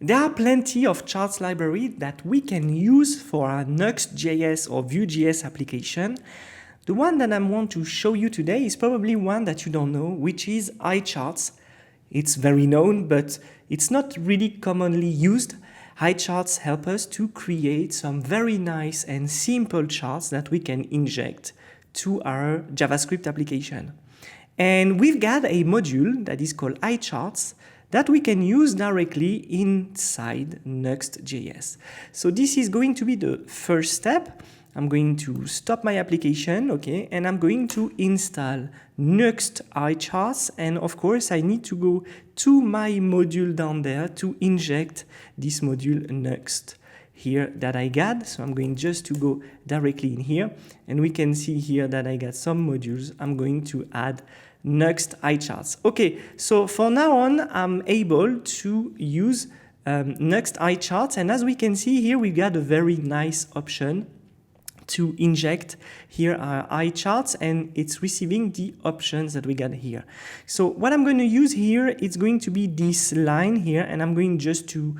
There are plenty of charts library that we can use for our Nuxt.js or Vue.js application. The one that I want to show you today is probably one that you don't know, which is iCharts. It's very known, but it's not really commonly used. iCharts help us to create some very nice and simple charts that we can inject to our JavaScript application. And we've got a module that is called iCharts that we can use directly inside Nuxt.js. So this is going to be the first step. I'm going to stop my application, okay, and I'm going to install Nuxt iCharts, and of course I need to go to my module down there to inject this module Nuxt here that I got. So I'm going just to go directly in here, and we can see here that I got some modules. I'm going to add Nuxt iCharts. Okay, so for now on, I'm able to use Nuxt iCharts, and as we can see here, we got a very nice option to inject here our iCharts, and it's receiving the options that we got here. So what I'm going to use here, it's going to be this line here, and I'm going just to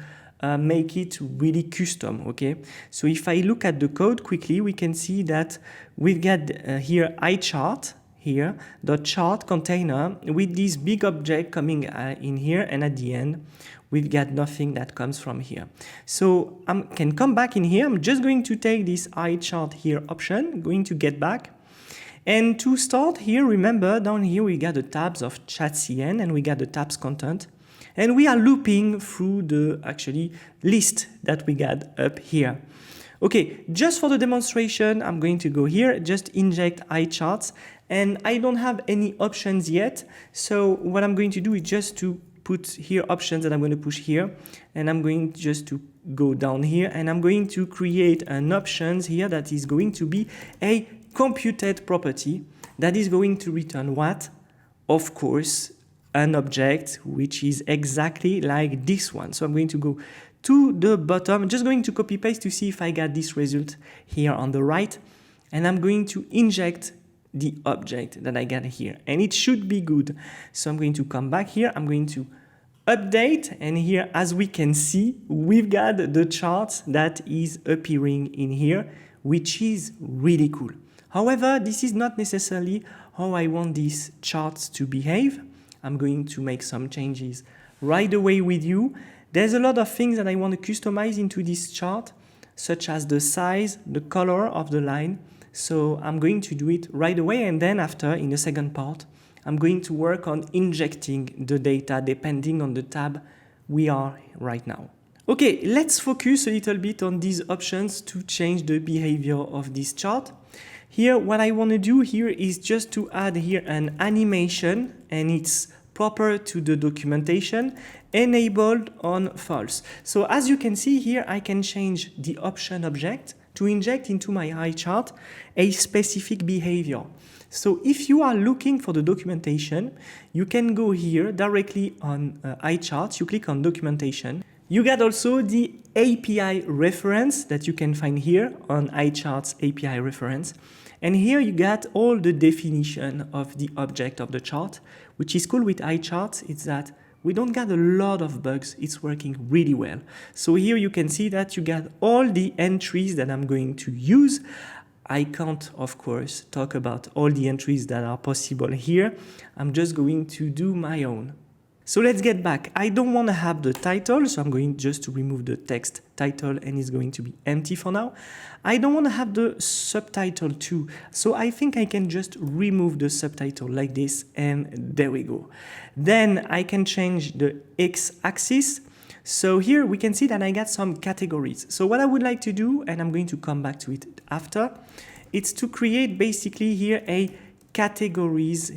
make it really custom, okay? So if I look at the code quickly, we can see that we've got here iChart, here, the chart container with this big object coming in here, and at the end, we've got nothing that comes from here. So I can come back in here. I'm just going to take this iChart here option, going to get back. And to start here, remember down here, we got the tabs of chat.cn and we got the tabs content. And we are looping through the actually list that we got up here. Okay, just for the demonstration, I'm going to go here, just inject iCharts, and I don't have any options yet. So what I'm going to do is just to put here options that I'm going to push here, and I'm going just to go down here, and I'm going to create an options here that is going to be a computed property that is going to return what? Of course, an object which is exactly like this one. So I'm going to go to the bottom. I'm just going to copy paste to see if I got this result here on the right, and I'm going to inject the object that I got here, and it should be good. So I'm going to come back here, I'm going to update, and here, as we can see, we've got the chart that is appearing in here, which is really cool. However, this is not necessarily how I want these charts to behave. I'm going to make some changes right away with you. There's a lot of things that I want to customize into this chart, such as the size, the color of the line. So I'm going to do it right away, and then after, in the second part, I'm going to work on injecting the data depending on the tab we are right now. Okay, let's focus a little bit on these options to change the behavior of this chart. Here, what I want to do here is just to add here an animation, and it's proper to the documentation, enabled on false. So as you can see here, I can change the option object to inject into my iChart a specific behavior. So if you are looking for the documentation, you can go here directly on iChart, you click on documentation. You get also the API reference that you can find here on iChart's API reference. And here you got all the definition of the object of the chart, which is cool with iChart, it's that we don't get a lot of bugs, it's working really well. So here you can see that you got all the entries that I'm going to use. I can't, of course, talk about all the entries that are possible here. I'm just going to do my own. So let's get back. I don't want to have the title, so I'm going just to remove the text title, and it's going to be empty for now. I don't want to have the subtitle too, so I think I can just remove the subtitle like this, and there we go. Then I can change the x-axis. So here we can see that I got some categories. So what I would like to do, and I'm going to come back to it after, it's to create basically here a categories,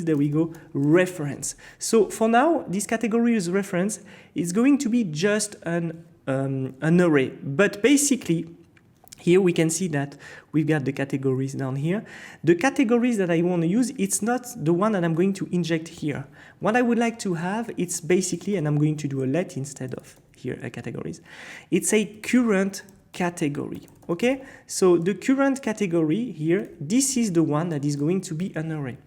there we go, reference. So for now, this categories reference is going to be just an array. But basically, here we can see that we've got the categories down here. The categories that I want to use, it's not the one that I'm going to inject here. What I would like to have, it's basically, and I'm going to do a let instead of here categories, it's a current category. Okay, so the current category here, this is the one that is going to be an array.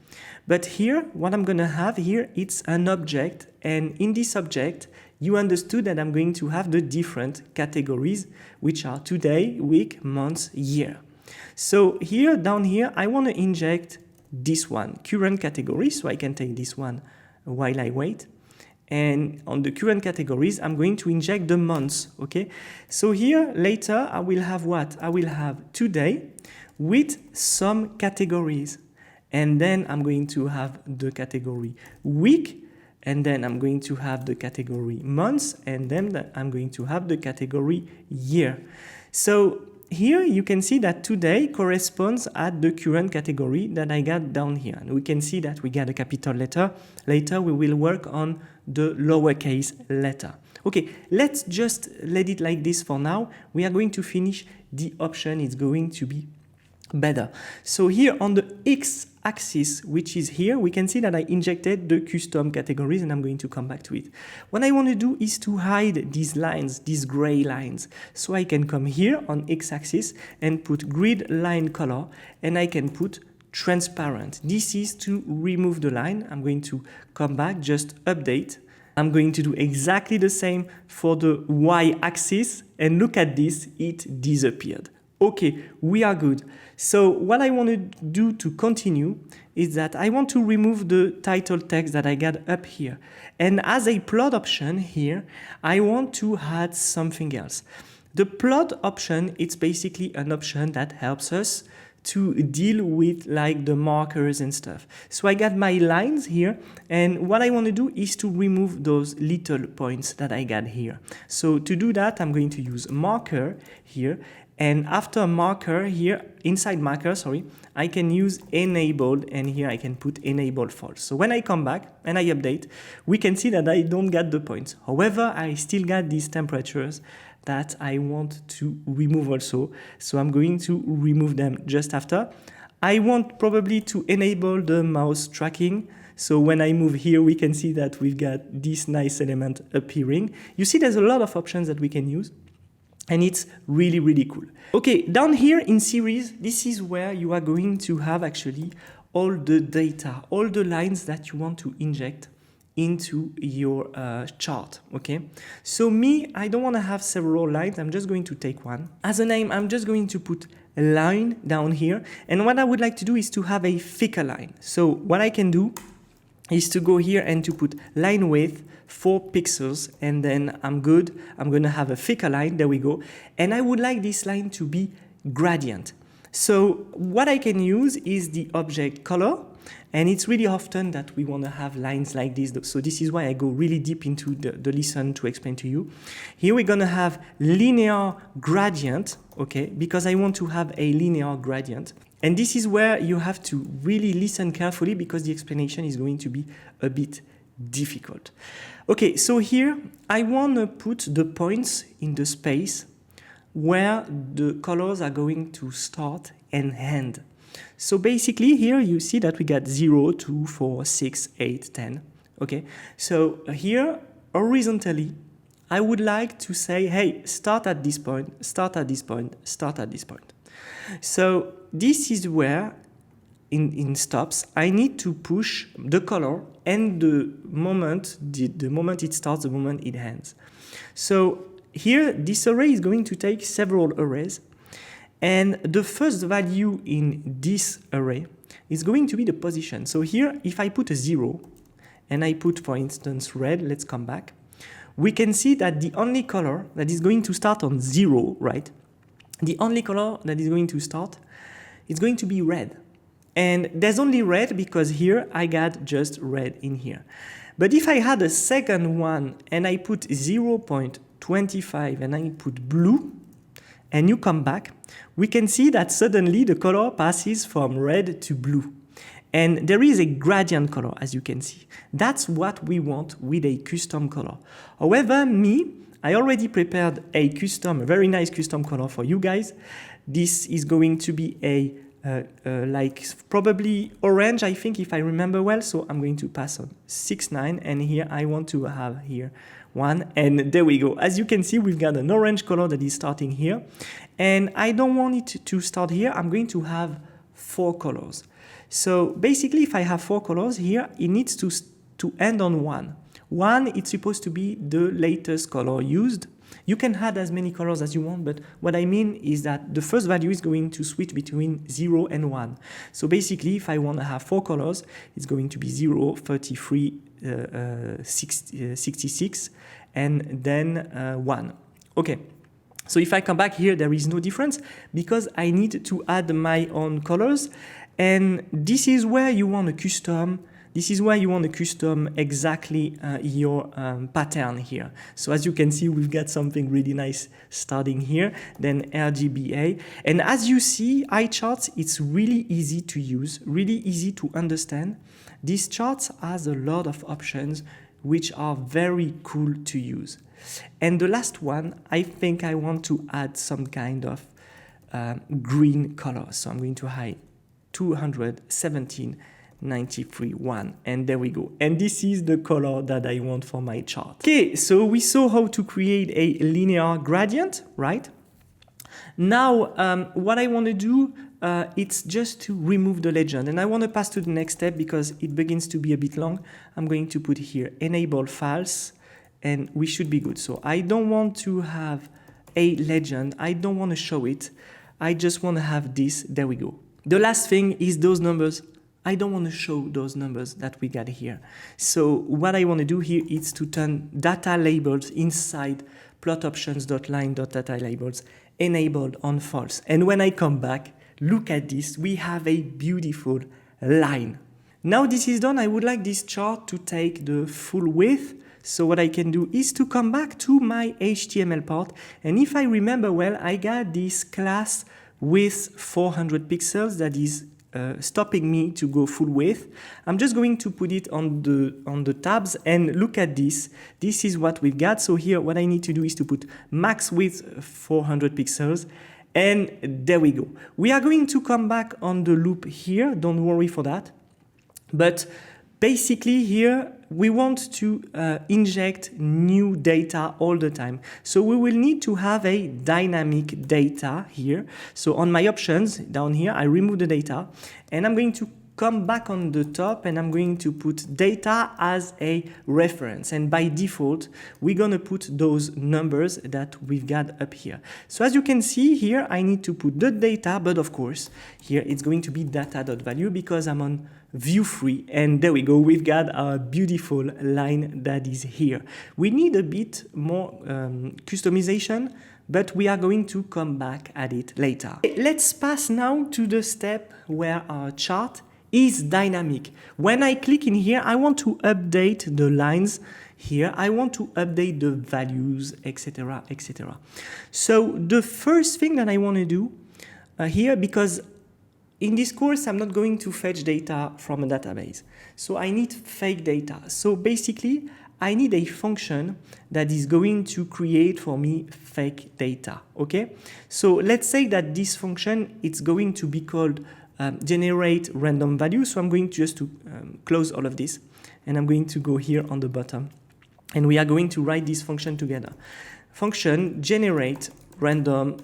But here, what I'm going to have here, it's an object, and in this object, you understood that I'm going to have the different categories, which are today, week, month, year. So here, down here, I want to inject this one, current category, so I can take this one while I wait. And on the current categories, I'm going to inject the months, okay? So here, later, I will have what? I will have today with some categories. And then I'm going to have the category week, and then I'm going to have the category months, and then I'm going to have the category year. So here you can see that today corresponds at the current category that I got down here. And we can see that we got a capital letter. Later we will work on the lowercase letter. Okay, let's just let it like this for now. We are going to finish the option. It's going to be better. So here on the x-axis, which is here, we can see that I injected the custom categories, and I'm going to come back to it. What I want to do is to hide these lines, these gray lines. So I can come here on x-axis and put grid line color, and I can put transparent. This is to remove the line. I'm going to come back, just update. I'm going to do exactly the same for the y-axis, and look at this, it disappeared. Okay, we are good. So what I want to do to continue is that I want to remove the title text that I got up here. And as a plot option here, I want to add something else. The plot option, it's basically an option that helps us to deal with like the markers and stuff. So I got my lines here, and what I want to do is to remove those little points that I got here. So to do that, I'm going to use marker here. And after marker here, inside marker, I can use enabled, and here I can put enable false. So when I come back and I update, we can see that I don't get the points. However, I still got these temperatures that I want to remove also. So I'm going to remove them just after. I want probably to enable the mouse tracking. So when I move here, we can see that we've got this nice element appearing. You see there's a lot of options that we can use. And it's really, really cool. Okay, down here in series, this is where you are going to have actually all the data, all the lines that you want to inject into your chart, okay? So me, I don't want to have several lines. I'm just going to take one. As a name, I'm just going to put a line down here. And what I would like to do is to have a thicker line. So what I can do is to go here and to put line width 4 pixels, and then I'm good. I'm going to have a thicker line. There we go. And I would like this line to be gradient. So what I can use is the object color, and it's really often that we want to have lines like this. So this is why I go really deep into the lesson to explain to you. Here we're going to have linear gradient, okay, because I want to have a linear gradient. And this is where you have to really listen carefully, because the explanation is going to be a bit difficult. Okay, so here I want to put the points in the space where the colors are going to start and end. So basically here you see that we got 0, 2, 4, 6, 8, 10. Okay, so here horizontally I would like to say, hey, start at this point, start at this point, start at this point. So this is where in stops, I need to push the color and the moment it starts, the moment it ends. So here, this array is going to take several arrays. And the first value in this array is going to be the position. So here, if I put a 0, and I put, for instance, red, let's come back, we can see that the only color that is going to start on 0, right? The only color that is going to start is going to be red. And there's only red because here I got just red in here. But if I had a second one and I put 0.25 and I put blue, and you come back, we can see that suddenly the color passes from red to blue. And there is a gradient color, as you can see. That's what we want with a custom color. However, I already prepared a very nice custom color for you guys. This is going to be like probably orange, I think, if I remember well. So I'm going to pass on 6,9, and here I want to have here 1, and there we go. As you can see, we've got an orange color that is starting here, and I don't want it to start here. I'm going to have 4 colors. So basically, if I have 4 colors here, it needs to end on 1. 1, it's supposed to be the latest color used. You can add as many colors as you want, but what I mean is that the first value is going to switch between 0 and 1. So basically, if I want to have 4 colors, it's going to be 0, 33, 66, and then 1. Okay. So if I come back here, there is no difference because I need to add my own colors. And this is where you want to custom. This is where you want to custom exactly your pattern here. So as you can see, we've got something really nice starting here, then RGBA. And as you see, iCharts, it's really easy to use, really easy to understand. This chart has a lot of options which are very cool to use. And the last one, I think I want to add some kind of green color. So I'm going to hide 217.93.1, and there we go. And this is the color that I want for my chart. Okay, so we saw how to create a linear gradient, right? Now, what I want to do, it's just to remove the legend. And I want to pass to the next step because it begins to be a bit long. I'm going to put here enable false, and we should be good. So I don't want to have a legend. I don't want to show it. I just want to have this. There we go. The last thing is those numbers. I don't want to show those numbers that we got here. So what I want to do here is to turn data labels inside plotOptions.line.data labels enabled on false. And when I come back, look at this. We have a beautiful line. Now this is done. I would like this chart to take the full width. So what I can do is to come back to my HTML part. And if I remember well, I got this class with 400 pixels that is stopping me to go full width. I'm just going to put it on the tabs and look at this. This is what we've got. So here what I need to do is to put max width 400 pixels. And there we go. We are going to come back on the loop here. Don't worry for that. But basically here, we want to inject new data all the time. So we will need to have a dynamic data here. So on my options down here, I remove the data and I'm going to come back on the top and I'm going to put data as a reference. And by default, we're going to put those numbers that we've got up here. So as you can see here, I need to put the data, but of course, here it's going to be data.value because I'm on view 3. And there we go. We've got our beautiful line that is here. We need a bit more customization, but we are going to come back at it later. Let's pass now to the step where our chart is dynamic. When I click in here, I want to update the lines here. I want to update the values, etc., etc. So the first thing that I want to do here, because in this course, I'm not going to fetch data from a database. So I need fake data. So basically, I need a function that is going to create for me fake data, okay? So let's say that this function, it's going to be called generate random value. So I'm going to just to close all of this and I'm going to go here on the bottom and we are going to write this function together. Function generate random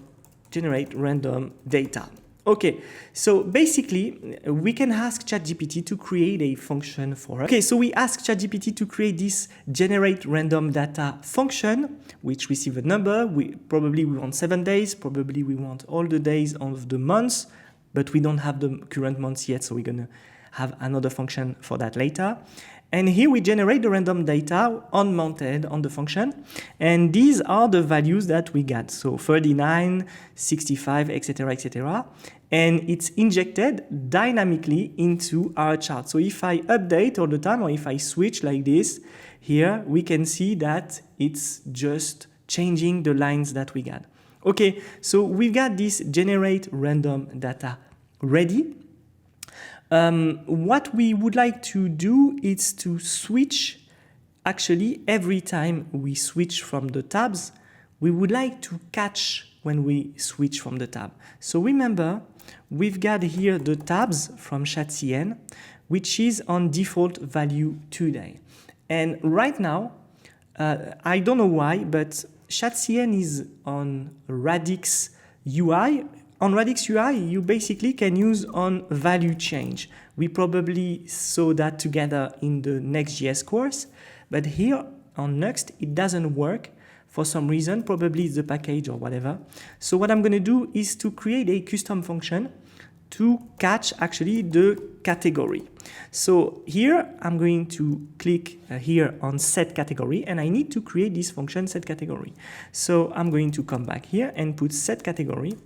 data. Okay, so basically we can ask ChatGPT to create a function for us. Okay, so we ask ChatGPT to create this generate random data function, which receive a number. We want 7 days, probably we want all the days of the months, but we don't have the current months yet, so we're gonna have another function for that later. And here we generate the random data unmounted on the function. And these are the values that we got. So 39, 65, etc., etc. And it's injected dynamically into our chart. So if I update all the time, or if I switch like this, here we can see that it's just changing the lines that we got. Okay, so we've got this generate random data ready. What we would like to do is to switch, actually every time we switch from the tabs, we would like to catch when we switch from the tab. So remember, we've got here the tabs from ChatCN, which is on default value today. And right now, I don't know why, but ChatCN is on Radix UI. On Radix UI, you basically can use on value change. We probably saw that together in the Next.js course. but here on Nuxt, it doesn't work for some reason, probably it's the package or whatever. So what I'm going to do is to create a custom function to catch actually the category. So here I'm going to click here on set category, and I need to create this function set category. So I'm going to come back here and put set category,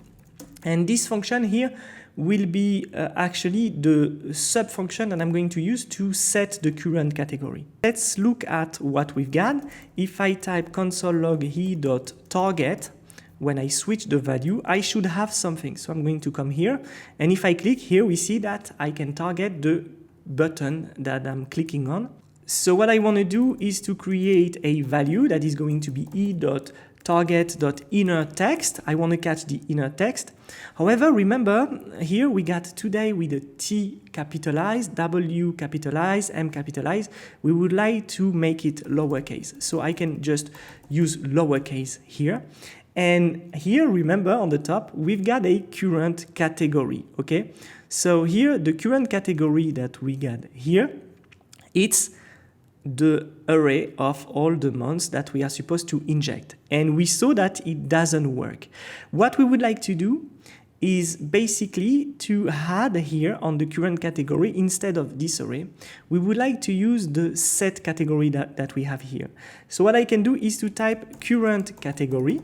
and this function here will be actually the sub function that I'm going to use to set the current category. Let's look at what we've got. If I type console log he.target, when I switch the value, I should have something. So I'm going to come here, and if I click here, we see that I can target the button that I'm clicking on. So what I want to do is to create a value that is going to be e.target.innerText. I want to catch the inner text. However, remember, here we got today with the T capitalized, W capitalized, M capitalized. We would like to make it lowercase. So I can just use lowercase here. And here, remember, on the top, we've got a current category, okay? So here, the current category that we got here, it's the array of all the months that we are supposed to inject. And we saw that it doesn't work. What we would like to do is basically to add here on the current category, instead of this array, we would like to use the set category that we have here. So what I can do is to type current category,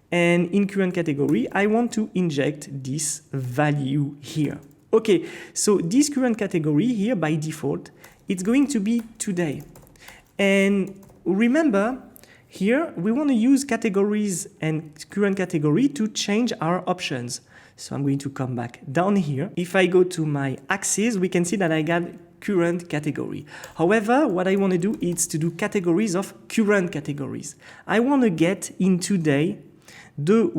and in current category, I want to inject this value here. Okay, so this current category here by default, it's going to be today. And remember, here we want to use categories and current category to change our options. So I'm going to come back down here. If I go to my axis, we can see that I got current category. However, what I want to do is to do categories of current categories. I want to get in today the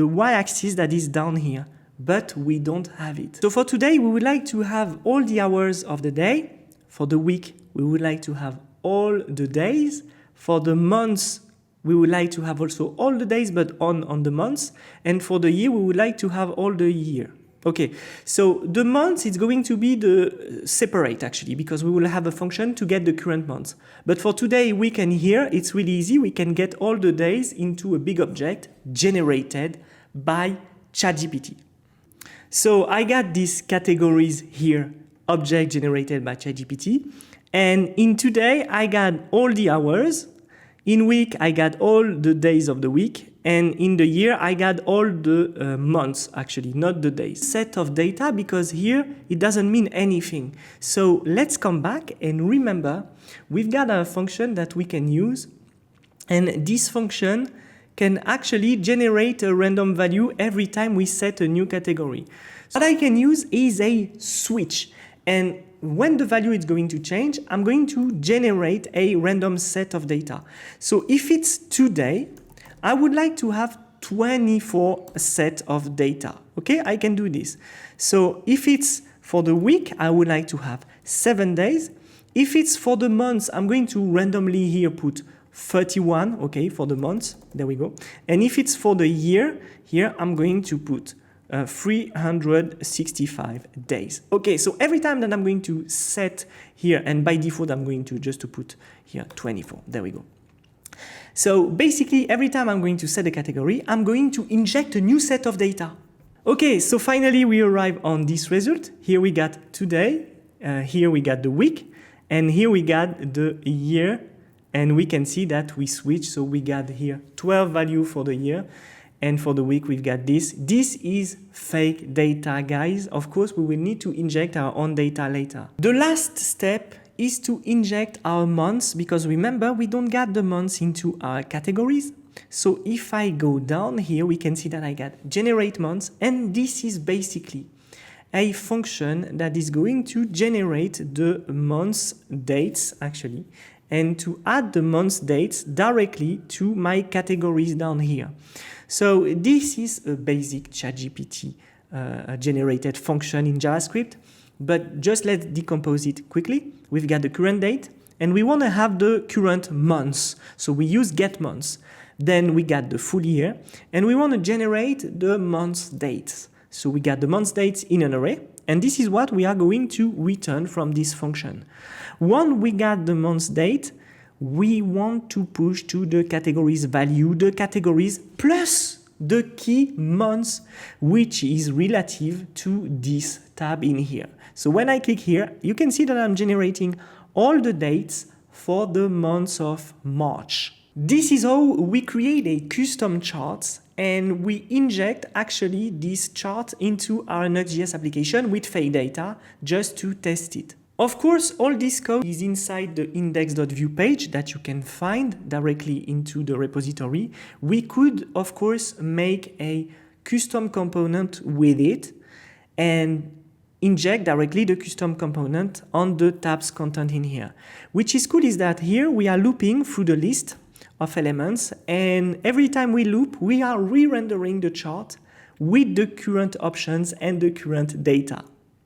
y-axis that is down here, but we don't have it. So for today, we would like to have all the hours of the day. For the week, we would like to have all the days. For the months, we would like to have also all the days, but on the months. And for the year, we would like to have all the year. Okay, so the months is going to be the separate actually, because we will have a function to get the current months. But for today, week and year, it's really easy. We can get all the days into a big object generated by ChatGPT. So I got these categories here, object generated by ChatGPT. And in today, I got all the hours. In week, I got all the days of the week. And in the year, I got all the months, actually, not the days. Set of data, because here, it doesn't mean anything. So let's come back and remember, we've got a function that we can use. And this function can actually generate a random value every time we set a new category. What I can use is a switch. And when the value is going to change, I'm going to generate a random set of data. So if it's today, I would like to have 24 set of data. Okay, I can do this. So if it's for the week, I would like to have 7 days. If it's for the months, I'm going to randomly here put 31, okay, for the months. There we go. And if it's for the year, here I'm going to put 365 days. Okay, so every time that I'm going to set here, and by default, I'm going to just to put here 24. There we go. So basically, every time I'm going to set a category, I'm going to inject a new set of data. Okay, so finally, we arrive on this result. Here we got today, here we got the week, and here we got the year, and we can see that we switch. So we got here 12 value for the year, and for the week, we've got this. This is fake data, guys. Of course, we will need to inject our own data later. The last step is to inject our months, because remember, we don't get the months into our categories. So if I go down here, we can see that I got generate months, and this is basically a function that is going to generate the month's dates actually, and to add the month's dates directly to my categories down here. So this is a basic ChatGPT generated function in JavaScript, but just let's decompose it quickly. We've got the current date, and we want to have the current months. So we use get months. Then we got the full year, and we want to generate the month's dates. So we got the month's dates in an array, and this is what we are going to return from this function. Once we got the month's date, we want to push to the categories value, the categories plus the key months, which is relative to this tab in here. So when I click here, you can see that I'm generating all the dates for the month of March. This is how we create a custom chart, and we inject actually this chart into our Nuxt.js application with fake data just to test it. Of course, all this code is inside the index.view page that you can find directly into the repository. We could, of course, make a custom component with it and inject directly the custom component on the tabs content in here. Which is cool is that here we are looping through the list of elements, and every time we loop, we are re-rendering the chart with the current options and the current data.